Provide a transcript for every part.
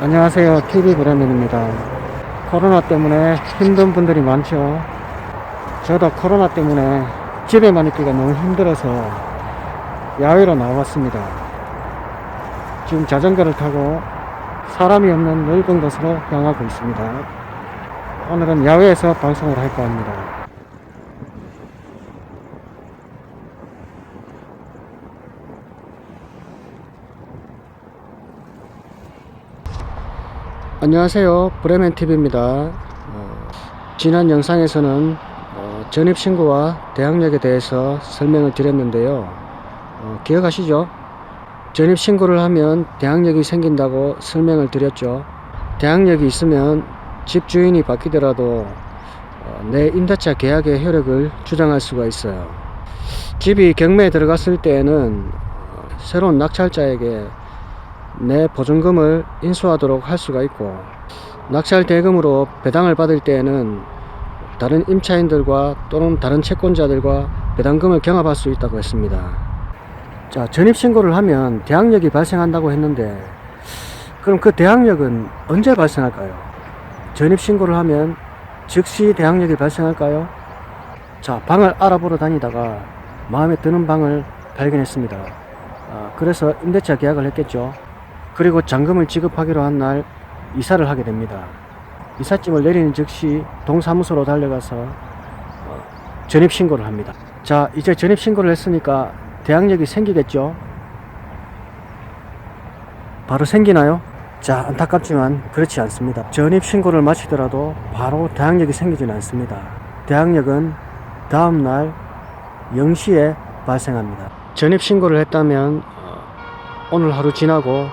안녕하세요. TV 브랜드입니다. 코로나 때문에 힘든 분들이 많죠. 저도 코로나 때문에 집에만 있기가 너무 힘들어서 야외로 나왔습니다. 지금 자전거를 타고 사람이 없는 넓은 곳으로 향하고 있습니다. 오늘은 야외에서 방송을 할까 합니다. 안녕하세요. 브레멘TV입니다. 지난 영상에서는 전입신고와 대항력에 대해서 설명을 드렸는데요. 기억하시죠? 전입신고를 하면 대항력이 생긴다고 설명을 드렸죠. 대항력이 있으면 집주인이 바뀌더라도 내 임대차 계약의 효력을 주장할 수가 있어요. 집이 경매에 들어갔을 때에는 새로운 낙찰자에게 내 보증금을 인수하도록 할 수가 있고, 낙찰 대금으로 배당을 받을 때에는 다른 임차인들과 또는 다른 채권자들과 배당금을 경합할 수 있다고 했습니다. 자, 전입신고를 하면 대항력이 발생한다고 했는데, 그럼 그 대항력은 언제 발생할까요? 전입신고를 하면 즉시 대항력이 발생할까요? 자, 방을 알아보러 다니다가 마음에 드는 방을 발견했습니다. 그래서 임대차 계약을 했겠죠. 그리고 잔금을 지급하기로 한 날 이사를 하게 됩니다. 이삿짐을 내리는 즉시 동사무소로 달려가서 전입신고를 합니다. 자, 이제 전입신고를 했으니까 대항력이 생기겠죠? 바로 생기나요? 자, 안타깝지만 그렇지 않습니다. 전입신고를 마치더라도 바로 대항력이 생기지는 않습니다. 대항력은 다음날 0시에 발생합니다. 전입신고를 했다면 오늘 하루 지나고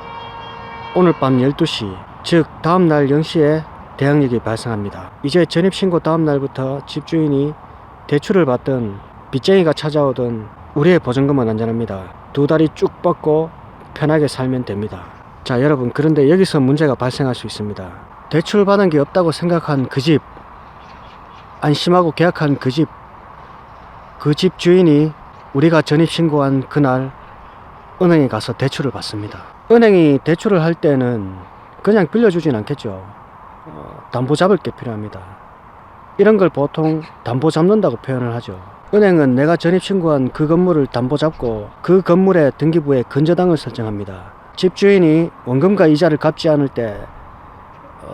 오늘 밤 12시, 즉 다음날 0시에 대항력이 발생합니다. 이제 전입신고 다음날부터 집주인이 대출을 받든 빚쟁이가 찾아오든 우리의 보증금은 안전합니다. 두 다리 쭉 뻗고 편하게 살면 됩니다. 자, 여러분, 그런데 여기서 문제가 발생할 수 있습니다. 대출 받은 게 없다고 생각한 그 집, 안심하고 계약한 그 집 주인이 우리가 전입신고한 그날 은행에 가서 대출을 받습니다. 은행이 대출을 할 때는 그냥 빌려주진 않겠죠. 담보 잡을 게 필요합니다. 이런 걸 보통 담보 잡는다고 표현을 하죠. 은행은 내가 전입신고한 그 건물을 담보 잡고 그 건물의 등기부에 근저당을 설정합니다. 집주인이 원금과 이자를 갚지 않을 때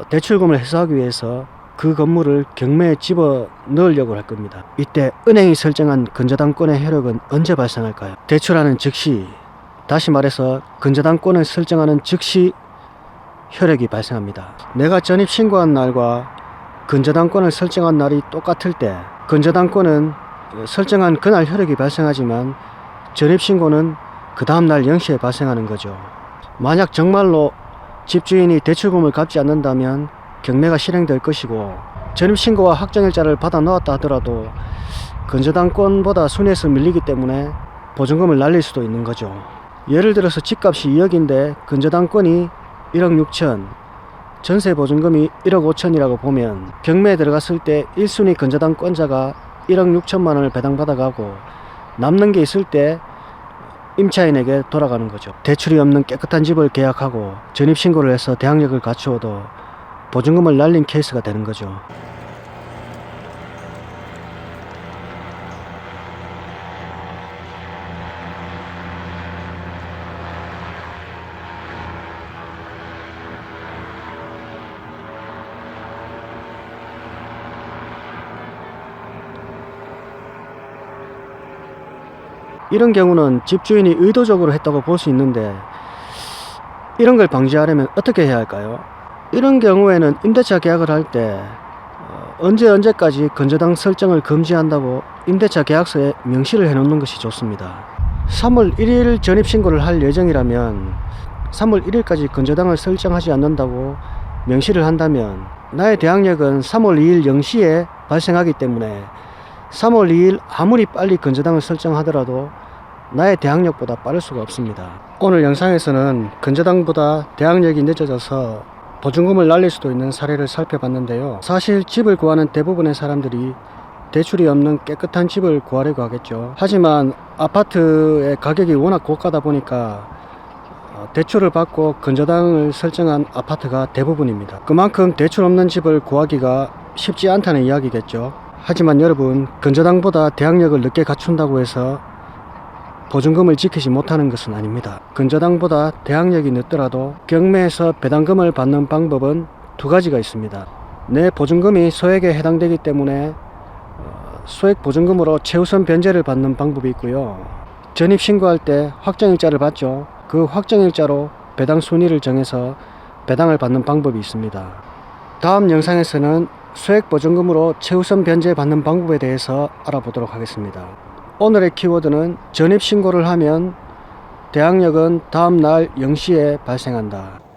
대출금을 해소하기 위해서 그 건물을 경매에 집어 넣으려고 할 겁니다. 이때 은행이 설정한 근저당권의 효력은 언제 발생할까요? 대출하는 즉시, 다시 말해서 근저당권을 설정하는 즉시 효력이 발생합니다. 내가 전입신고한 날과 근저당권을 설정한 날이 똑같을 때 근저당권은 설정한 그날 효력이 발생하지만 전입신고는 그 다음날 0시에 발생하는 거죠. 만약 정말로 집주인이 대출금을 갚지 않는다면 경매가 실행될 것이고, 전입신고와 확정일자를 받아 넣었다 하더라도 근저당권보다 순위에서 밀리기 때문에 보증금을 날릴 수도 있는 거죠. 예를 들어서 집값이 2억인데 근저당권이 1억 6천, 전세 보증금이 1억 5천이라고 보면 경매에 들어갔을 때 1순위 근저당권자가 1억 6천만 원을 배당받아가고 남는 게 있을 때 임차인에게 돌아가는 거죠. 대출이 없는 깨끗한 집을 계약하고 전입신고를 해서 대항력을 갖추어도 보증금을 날린 케이스가 되는 거죠. 이런 경우는 집주인이 의도적으로 했다고 볼 수 있는데, 이런 걸 방지하려면 어떻게 해야 할까요? 이런 경우에는 임대차 계약을 할 때 언제까지 근저당 설정을 금지한다고 임대차 계약서에 명시를 해 놓는 것이 좋습니다. 3월 1일 전입신고를 할 예정이라면 3월 1일까지 근저당을 설정하지 않는다고 명시를 한다면 나의 대항력은 3월 2일 0시에 발생하기 때문에 3월 2일 아무리 빨리 근저당을 설정하더라도 나의 대항력보다 빠를 수가 없습니다. 오늘 영상에서는 근저당보다 대항력이 늦어져서 보증금을 날릴 수도 있는 사례를 살펴봤는데요. 사실 집을 구하는 대부분의 사람들이 대출이 없는 깨끗한 집을 구하려고 하겠죠. 하지만 아파트의 가격이 워낙 고가다 보니까 대출을 받고 근저당을 설정한 아파트가 대부분입니다. 그만큼 대출 없는 집을 구하기가 쉽지 않다는 이야기겠죠. 하지만 여러분, 근저당보다 대항력을 늦게 갖춘다고 해서 보증금을 지키지 못하는 것은 아닙니다. 근저당보다 대항력이 늦더라도 경매에서 배당금을 받는 방법은 두 가지가 있습니다. 내 보증금이 소액에 해당되기 때문에 소액 보증금으로 최우선 변제를 받는 방법이 있고요. 전입신고할 때 확정일자를 받죠. 그 확정일자로 배당 순위를 정해서 배당을 받는 방법이 있습니다. 다음 영상에서는 소액 보증금으로 최우선 변제 받는 방법에 대해서 알아보도록 하겠습니다. 오늘의 키워드는 전입신고를 하면 대항력은 다음날 0시에 발생한다.